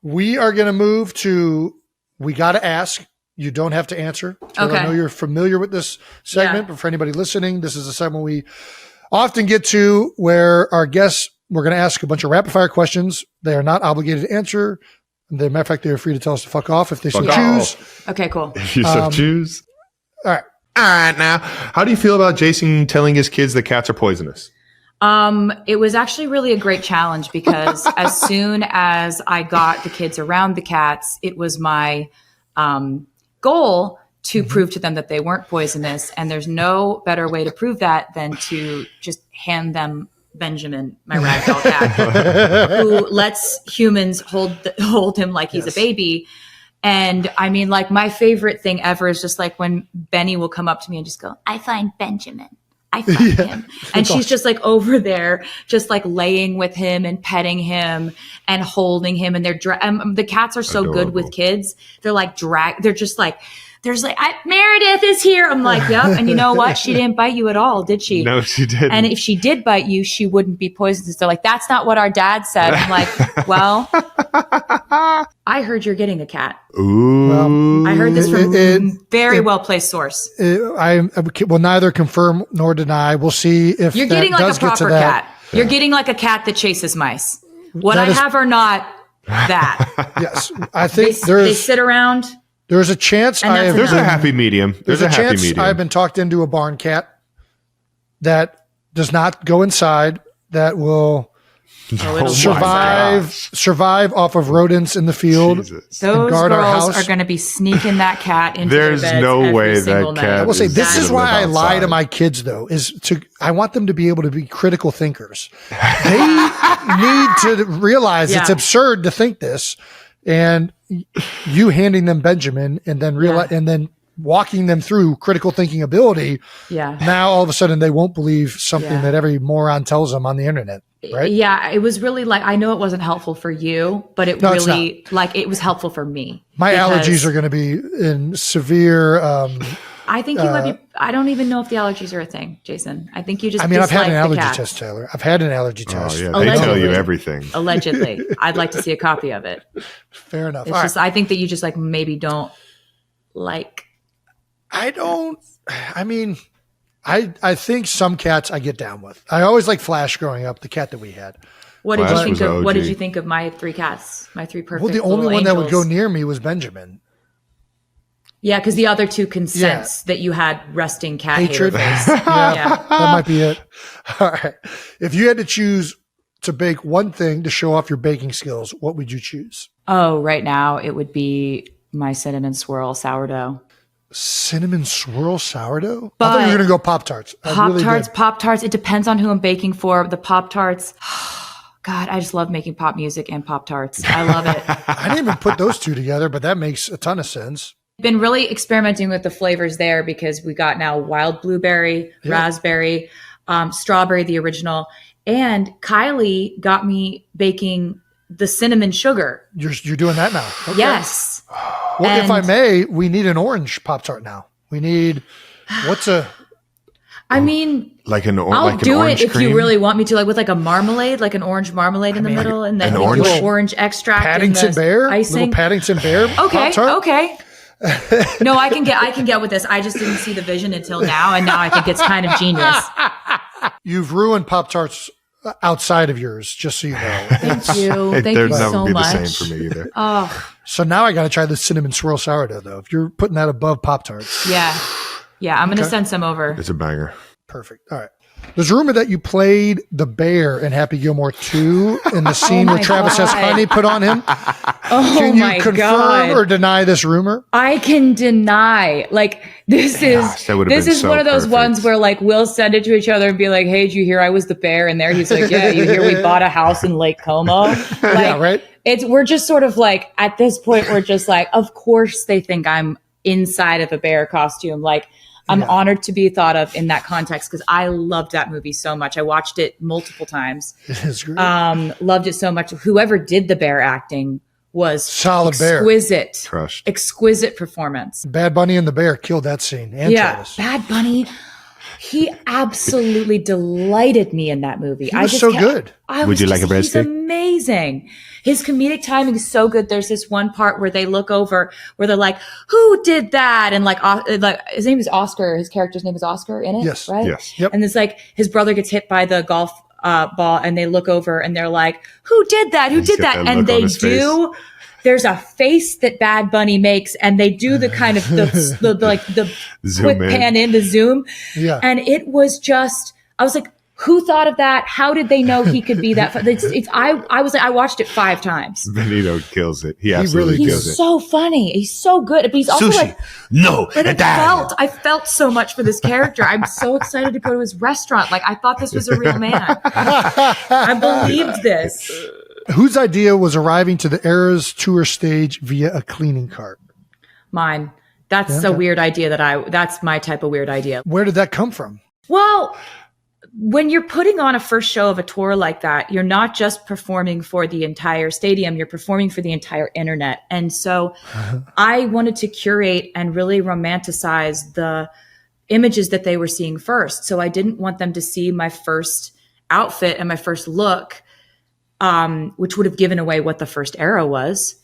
We are going to move to, we got to ask. You don't have to answer. Taylor, I know you're familiar with this segment, but for anybody listening, this is a segment we often get to where our guests, we're going to ask a bunch of rapid fire questions. They are not obligated to answer. As a matter of fact, they are free to tell us to fuck off if they so choose. Okay, cool. If you so choose. All right. All right. Now, how do you feel about Jason telling his kids that cats are poisonous? It was actually really a great challenge because as soon as I got the kids around the cats, it was my goal to prove to them that they weren't poisonous. And there's no better way to prove that than to just hand them Benjamin, my ragdoll cat, who lets humans hold him like he's a baby. And I mean, like, my favorite thing ever is just like when Benny will come up to me and just go, I find Benjamin. I find him. And she's just like over there, just like laying with him and petting him and holding him. And the cats are so good with kids. They're like they're just like, there's like, Meredith is here. I'm like, yep. And you know what? She didn't bite you at all, did she? No, she didn't. And if she did bite you, she wouldn't be poisonous. They're like, that's not what our dad said. I'm like, well, I heard you're getting a cat. Ooh. Well, I heard this from very well-placed source. I will neither confirm nor deny. We'll see if you're getting like a proper cat. Yeah. You're getting like a cat that chases mice. What I have or not, that. Yes. I think they sit around. There's a chance there's a happy medium. There's a happy medium. I've been talked into a barn cat that does not go inside, that will survive off of rodents in the field. Jesus. Those girls are going to be sneaking that cat into their beds. There's no way that cat. I will say this is why I lie to my kids though, I want them to be able to be critical thinkers. They need to realize it's absurd to think this. And you handing them Benjamin and then and then walking them through critical thinking ability. Yeah. Now all of a sudden they won't believe something that every moron tells them on the internet. Right. Yeah. It was really like, I know it wasn't helpful for you, but it was helpful for me. My allergies are going to be in severe, I think you might be. I don't even know if the allergies are a thing, Jason. I think you just. I've had an allergy test, Taylor. I've had an allergy test. Yeah, they tell you everything. Allegedly, I'd like to see a copy of it. Fair enough. It's just, I think that you just like maybe don't like. I don't. I mean, I think some cats I get down with. I always like Flash growing up, the cat that we had. What did you think of? What did you think of my three cats? My three perfect. Well, the only one that would go near me was Benjamin. Yeah, because the other two can sense that you had resting cat hatred. That might be it. All right. If you had to choose to bake one thing to show off your baking skills, what would you choose? Oh, right now it would be my cinnamon swirl sourdough. Cinnamon swirl sourdough? I thought you were going to go Pop-Tarts. Pop-Tarts. It depends on who I'm baking for. The Pop-Tarts. God, I just love making pop music and Pop-Tarts. I love it. I didn't even put those two together, but that makes a ton of sense. Been really experimenting with the flavors there because we got now wild blueberry, raspberry, strawberry, the original, and Kylie got me baking the cinnamon sugar. You're doing that now? Okay. Yes. Well, if I may, we need an orange Pop-Tart now. We need I mean, I'll do it if you really want me to, like with like a marmalade, like an orange marmalade in the middle, and then orange extract. Paddington Bear, little Paddington Bear. Okay, Pop-Tart? okay. No, I can get with this. I just didn't see the vision until now, and now I think it's kind of genius. You've ruined Pop-Tarts outside of yours, just so you know. Thank you. Thank you so much. The same for me either. So now I got to try the cinnamon swirl sourdough, though. If you're putting that above Pop-Tarts. Yeah, I'm going to send some over. It's a banger. Perfect. All right. There's rumor that you played the bear in Happy Gilmore 2 in the scene where Travis has honey put on him. Can you confirm or deny this rumor? I can deny. Like, this is one of those ones where like we'll send it to each other and be like, hey, did you hear I was the bear? And there he's like, yeah, you hear we bought a house in Lake Como? Like, yeah, right? We're just sort of like, at this point, we're just like, of course they think I'm inside of a bear costume. Like, I'm honored to be thought of in that context because I loved that movie so much. I watched it multiple times. It is great. Loved it so much. Whoever did the bear acting was solid. Exquisite. Crushed. Exquisite performance. Bad Bunny and the bear killed that scene. And Travis. Bad Bunny. He absolutely delighted me in that movie. He was so good. Would you like a breadstick? He's amazing. His comedic timing is so good. There's this one part where they look over, where they're like, "Who did that?" And like his name is Oscar. His character's name is Oscar in it. Yes. Right. Yes. Yep. And it's like his brother gets hit by the golf ball, and they look over and they're like, "Who did that? Who did that?" And they do. There's a face that Bad Bunny makes, and they do the kind of the quick pan in, the zoom. Yeah. And it was just, I was like, who thought of that? How did they know he could be that? I watched it 5 times. Benito kills it. He absolutely kills it. He's so funny. He's so good. But he's also Sushi. like, No. but I felt so much for this character. I'm so excited to go to his restaurant. Like, I thought this was a real man. I believed this. Whose idea was arriving to the Eras tour stage via a cleaning cart? Mine. That's a weird idea that's my type of weird idea. Where did that come from? Well, when you're putting on a first show of a tour like that, you're not just performing for the entire stadium, you're performing for the entire internet. And so I wanted to curate and really romanticize the images that they were seeing first. So I didn't want them to see my first outfit and my first look, which would have given away what the first era was.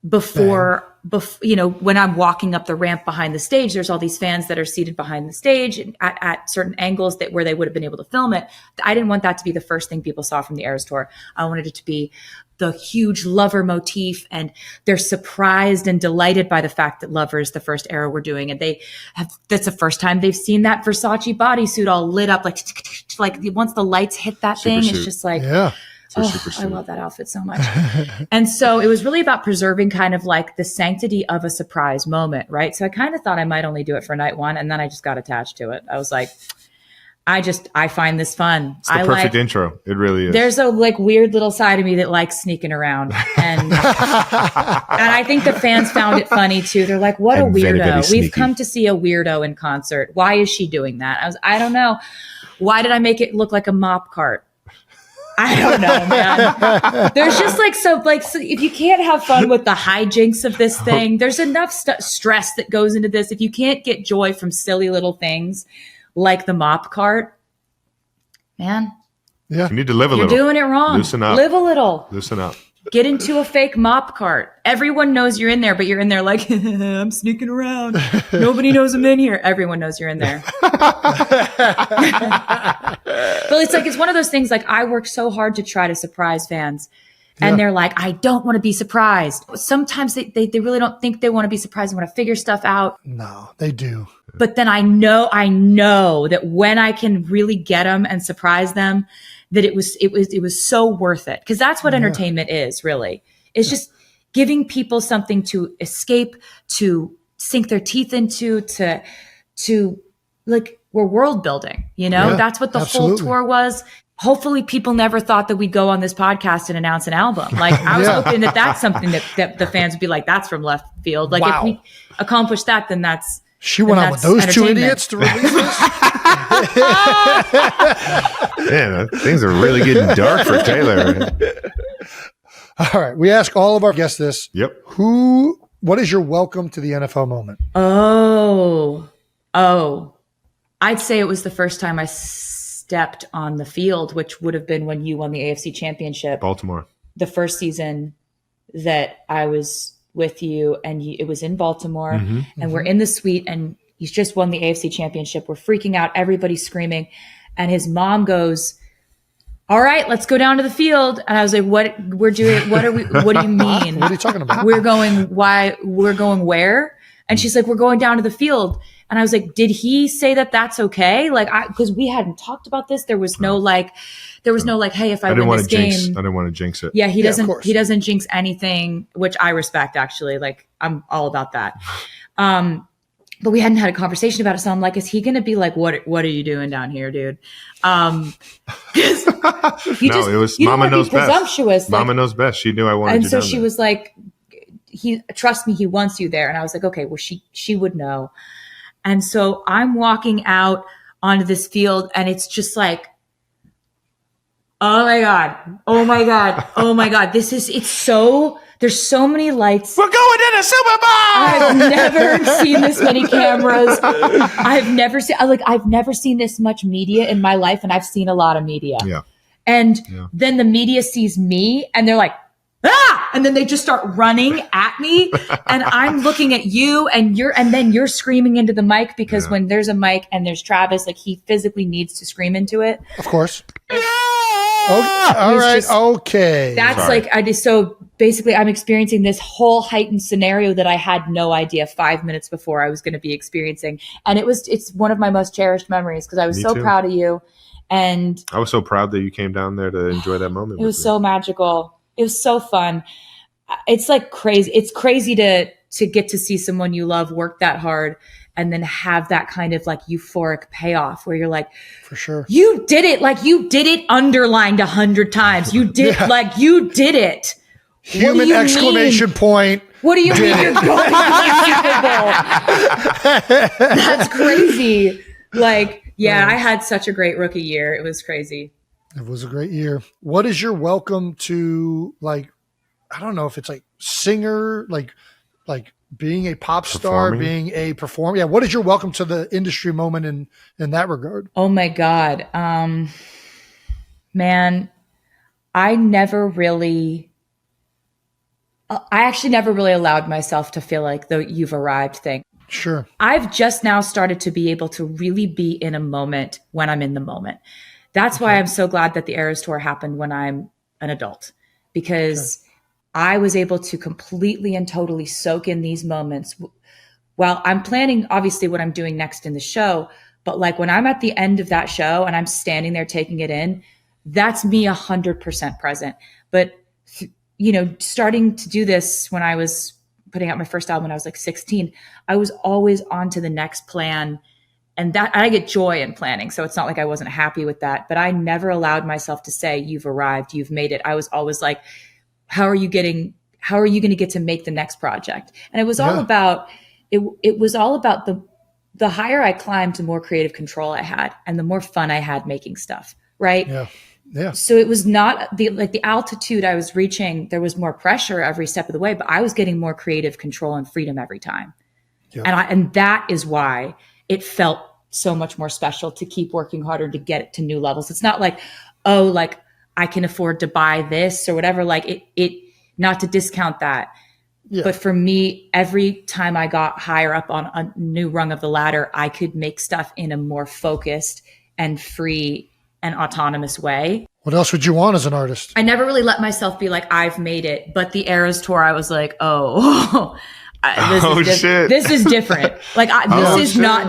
Before, when I'm walking up the ramp behind the stage, there's all these fans that are seated behind the stage and at certain angles where they would have been able to film it. I didn't want that to be the first thing people saw from the Eras tour. I wanted it to be the huge Lover motif, and they're surprised and delighted by the fact that Lover is the first era we're doing. And that's the first time they've seen that Versace bodysuit all lit up, like once the lights hit that thing, it's just like, yeah. I love that outfit so much. And so it was really about preserving kind of like the sanctity of a surprise moment, right? So I kind of thought I might only do it for night one, and then I just got attached to it. I was like, I find this fun. It's the perfect intro. It really is. There's a like weird little side of me that likes sneaking around. And I think the fans found it funny too. They're like, what a weirdo. Very, very We've come to see a weirdo in concert. Why is she doing that? I don't know. Why did I make it look like a mop cart? I don't know, man. There's just so if you can't have fun with the hijinks of this thing, there's enough stress that goes into this. If you can't get joy from silly little things like the mop cart, man. Yeah. You need to live a little. You're doing it wrong. Loosen up. Live a little. Loosen up. Get into a fake mop cart. Everyone knows you're in there, but you're in there like, I'm sneaking around. Nobody knows I'm in here. Everyone knows you're in there. But it's one of those things, like, I work so hard to try to surprise fans. And they're like, I don't want to be surprised. Sometimes they really don't think they want to be surprised. They want to figure stuff out. No, they do. But then I know that when I can really get them and surprise them, that it was so worth it. Because that's what entertainment is, really. It's just giving people something to escape, to sink their teeth into, to like, we're world building, that's what the whole tour was. Hopefully people never thought that we'd go on this podcast and announce an album. Like, I was hoping that that's something that the fans would be like, that's from left field. Like, if we accomplish that, then that's, she went on with those two idiots to release this. Man, things are really getting dark for Taylor. All right. We ask all of our guests this. Yep. What is your welcome to the NFL moment? Oh, I'd say it was the first time I stepped on the field, which would have been when you won the AFC Championship. Baltimore. The first season that I was with you, and it was in Baltimore, and we're in the suite, and he's just won the AFC Championship. We're freaking out. Everybody's screaming. And his mom goes, all right, let's go down to the field. And I was like, what do you mean? What are you talking about? We're going where? And she's like, we're going down to the field. And I was like, did he say that that's okay? Like, because we hadn't talked about this. There was no like, hey, if I win this game, I didn't want to jinx it. Yeah, he doesn't jinx anything, which I respect, actually. Like, I'm all about that. But we hadn't had a conversation about it. So I'm like, is he going to be like, what are you doing down here, dude? It was Mama knows best. Presumptuous. Mama knows best. She knew I wanted you and so down she there. was like, trust me, he wants you there. And I was like, okay, well, she would know. And so I'm walking out onto this field, and it's just like, oh my God. It's so There's so many lights. We're going to the Super Bowl. I've never seen this many cameras. I've never seen this much media in my life, and I've seen a lot of media. Yeah. And then the media sees me and they're like, ah! And then they just start running at me. And I'm looking at you and then you're screaming into the mic because when there's a mic and there's Travis, like he physically needs to scream into it. Of course. Okay. All right. Okay. That's so basically I'm experiencing this whole heightened scenario that I had no idea 5 minutes before I was going to be experiencing. And it's one of my most cherished memories because I was so proud of you. And I was so proud that you came down there to enjoy that moment. It was so magical. It was so fun. It's like crazy. It's crazy to get to see someone you love work that hard and then have that kind of like euphoric payoff where you're like, for sure, you did it. Like you did it underlined 100 times. You did like you did it. Human exclamation point. What do you mean you're going to the Super Bowl? That's crazy. Like, yeah, I had such a great rookie year. It was crazy. It was a great year. What is your welcome to, like, I don't know if it's like singer, like being a pop star, being a performer. Yeah. What is your welcome to the industry moment in that regard? Oh my God. Man, I actually never really allowed myself to feel like the you've arrived thing. Sure. I've just now started to be able to really be in a moment when I'm in the moment. That's why I'm so glad that the Eras Tour happened when I'm an adult, because I was able to completely and totally soak in these moments while I'm planning, obviously, what I'm doing next in the show. But like when I'm at the end of that show and I'm standing there taking it in, that's me 100% present. But, you know, starting to do this when I was putting out my first album when I was like 16, I was always on to the next plan. And that I get joy in planning. So it's not like I wasn't happy with that, but I never allowed myself to say, you've arrived, you've made it. I was always like, how are you going to get to make the next project? And it was all about, it was all about the higher I climbed, the more creative control I had and the more fun I had making stuff. Right. Yeah. Yeah. So it was not the altitude I was reaching. There was more pressure every step of the way, but I was getting more creative control and freedom every time. Yep. And that is why it felt so much more special to keep working harder to get it to new levels. It's not like, oh, like I can afford to buy this or whatever. Like it not to discount that. Yeah. But for me, every time I got higher up on a new rung of the ladder, I could make stuff in a more focused and free and autonomous way. What else would you want as an artist? I never really let myself be like, I've made it. But the Eras Tour, I was like, oh, this is different. Like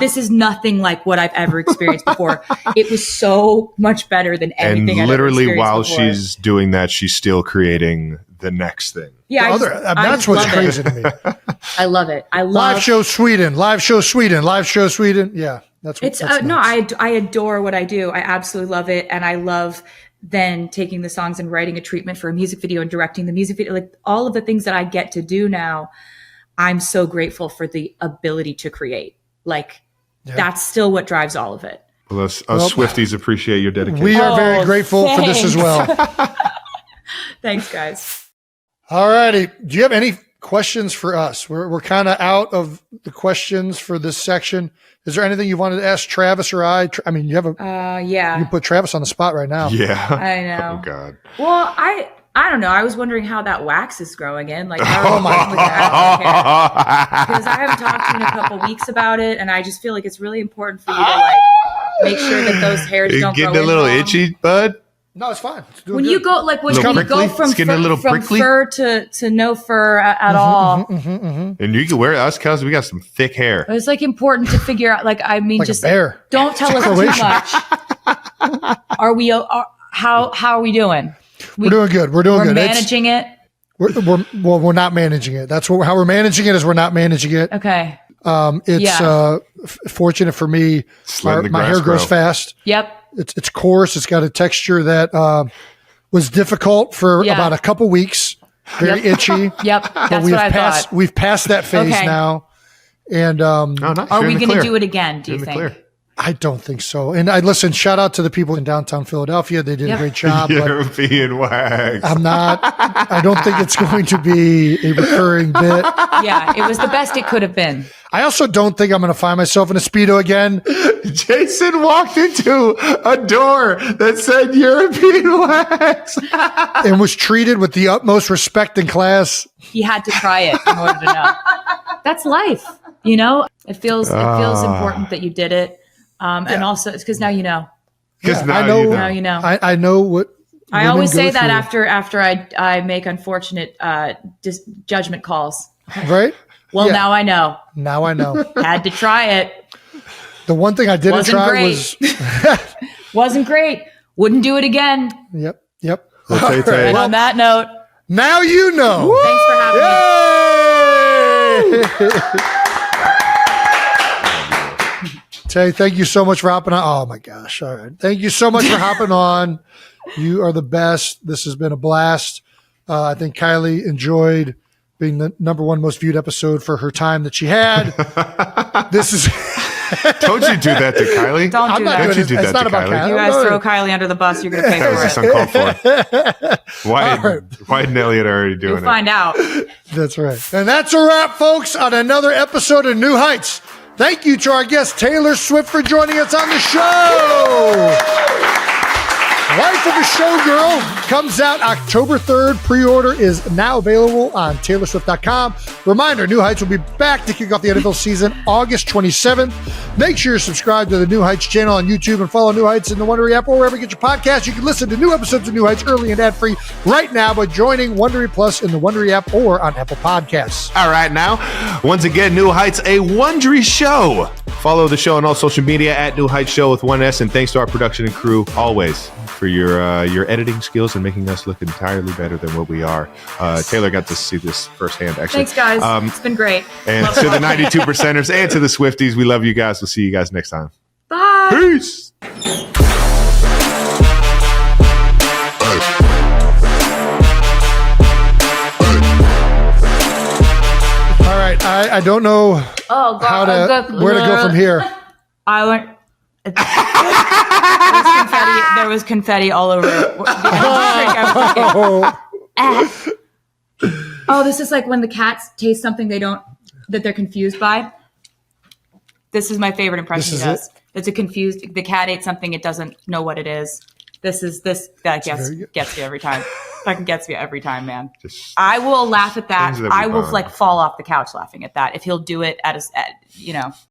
this is nothing like what I've ever experienced before. It was so much better than anything. And literally while before. She's doing that, she's still creating the next thing. Yeah. That's what's crazy to me. I love it. Live show Sweden. Yeah. That's I adore what I do. I absolutely love it. And I love then taking the songs and writing a treatment for a music video and directing the music video, like all of the things that I get to do now. I'm so grateful for the ability to create. Like that's still what drives all of it. Well, us Swifties appreciate your dedication. We are very grateful for this as well. Thanks, guys. All righty. Do you have any questions for us? We're kind of out of the questions for this section. Is there anything you wanted to ask Travis or I? I mean, you have you put Travis on the spot right now. Yeah. I know. Oh God. Well, I don't know. I was wondering how that wax is growing in. Like, because I haven't talked to you in a couple weeks about it, and I just feel like it's really important for you to like make sure that those hairs don't grow in. Getting a little itchy, bud. No, it's fine. It's when you go like when you go from fur to no fur at all, and you can wear us cows. We got some thick hair. It's like important to figure out. Like I mean, like just a bear. Don't tell us too much. How are we doing? We're doing good. We're doing good. Managing it. We're not managing it. That's how we're managing it. Is we're not managing it. Okay. It's fortunate for me. My hair grows fast. Yep. It's coarse. It's got a texture that was difficult for about a couple weeks. Very itchy. Yep. That's what I thought. We've passed that phase now. And are we going to do it again? Do you think? I don't think so. And listen, shout out to the people in downtown Philadelphia. They did a great job. European wax. I don't think it's going to be a recurring bit. Yeah, it was the best it could have been. I also don't think I'm going to find myself in a Speedo again. Jason walked into a door that said European wax and was treated with the utmost respect and class. He had to try it in order to know. That's life. You know, it feels important that you did it. And also it's because now you know. Because now you know. I know what I always say that after I make unfortunate judgment calls. Right? Well, now I know. Now I know. Had to try it. The one thing I didn't try was wasn't great. Wouldn't do it again. Yep. And on that note, now you know. Thanks for having me. Tay, thank you so much for hopping on. Oh my gosh. All right. Thank you so much for hopping on. You are the best. This has been a blast. I think Kylie enjoyed being the #1 most viewed episode for her time that she had. This is Don't you do that to Kylie. Don't do that. Don't you do that to Kylie. You guys throw Kylie under the bus, you're going to pay for it. That was just uncalled for. Why didn't Elliot already do it? You'll find out. That's right. And that's a wrap, folks, on another episode of New Heights. Thank you to our guest, Taylor Swift, for joining us on the show. Life of a Showgirl comes out October 3rd. Pre-order is now available on TaylorSwift.com. Reminder, New Heights will be back to kick off the NFL season August 27th. Make sure you're subscribed to the New Heights channel on YouTube and follow New Heights in the Wondery app or wherever you get your podcasts. You can listen to new episodes of New Heights early and ad-free right now by joining Wondery Plus in the Wondery app or on Apple Podcasts. All right, now, once again, New Heights, a Wondery show. Follow the show on all social media at New Heights Show with 1S, and thanks to our production and crew always for your editing skills and making us look entirely better than what we are. Taylor got to see this firsthand, actually. Thanks, guys. It's been great. And to the 92%ers and to the Swifties, we love you guys. We'll see you guys next time. Bye. Peace. All right, I don't know where to go from here. I went. There was confetti all over it. Oh, this is like when the cats taste something that they're confused by. This is my favorite impression he does. It's the cat ate something, it doesn't know what it is. That gets me every time. Fucking gets me every time, man. I will laugh at that. I will fall off the couch laughing at that if he'll do it at